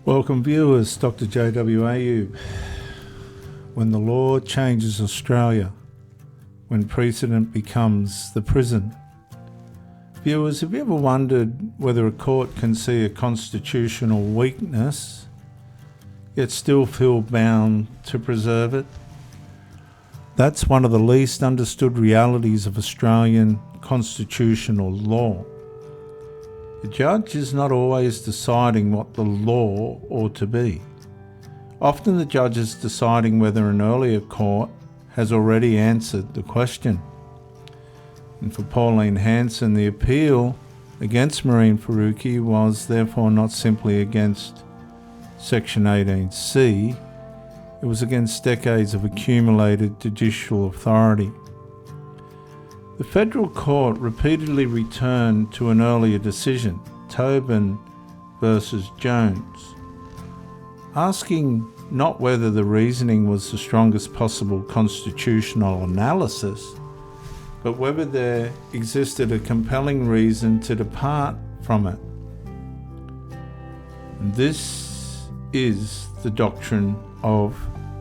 Welcome viewers, Dr. JWAU. When the law changes Australia, when precedent becomes the prison. Viewers, have you ever wondered whether a court can see a constitutional weakness, yet still feel bound to preserve it? That's one of the least understood realities of Australian constitutional law. The judge is not always deciding what the law ought to be. Often the judge is deciding whether an earlier court has already answered the question. And for Pauline Hanson, the appeal against Marine Faruqi was therefore not simply against Section 18C, it was against decades of accumulated judicial authority. The Federal Court repeatedly returned to an earlier decision, Tobin versus Jones, asking not whether the reasoning was the strongest possible constitutional analysis, but whether there existed a compelling reason to depart from it. And this is the doctrine of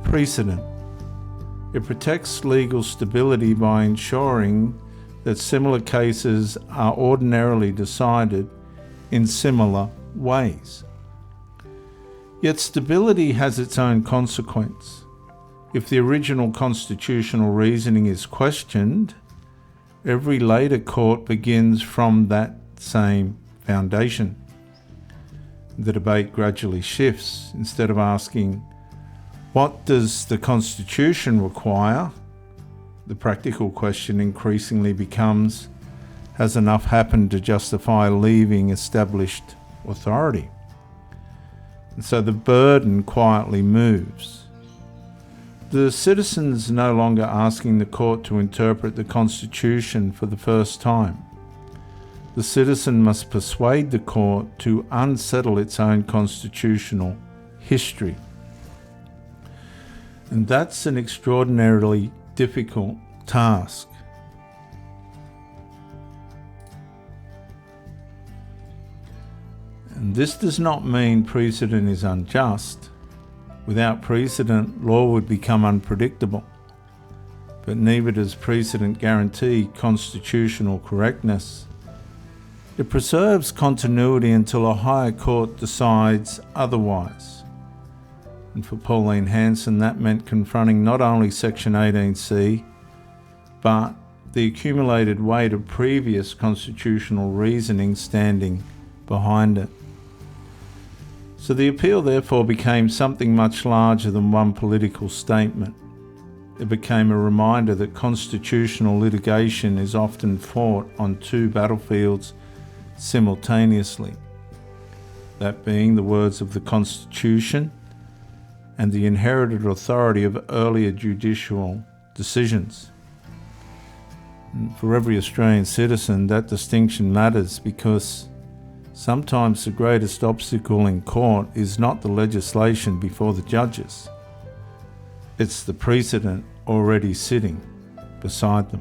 precedent. It protects legal stability by ensuring that similar cases are ordinarily decided in similar ways. Yet stability has its own consequence. If the original constitutional reasoning is questioned, every later court begins from that same foundation. The debate gradually shifts. Instead of asking, what does the Constitution require? The practical question increasingly becomes, has enough happened to justify leaving established authority? And so the burden quietly moves. The citizens no longer asking the court to interpret the Constitution for the first time. The citizen must persuade the court to unsettle its own constitutional history. And that's an extraordinarily difficult task. And this does not mean precedent is unjust. Without precedent, law would become unpredictable. But neither does precedent guarantee constitutional correctness. It preserves continuity until a higher court decides otherwise. And for Pauline Hanson, that meant confronting not only Section 18C, but the accumulated weight of previous constitutional reasoning standing behind it. So the appeal therefore became something much larger than one political statement. It became a reminder that constitutional litigation is often fought on two battlefields simultaneously. That being the words of the Constitution and the inherited authority of earlier judicial decisions. And for every Australian citizen, that distinction matters because sometimes the greatest obstacle in court is not the legislation before the judges. It's the precedent already sitting beside them.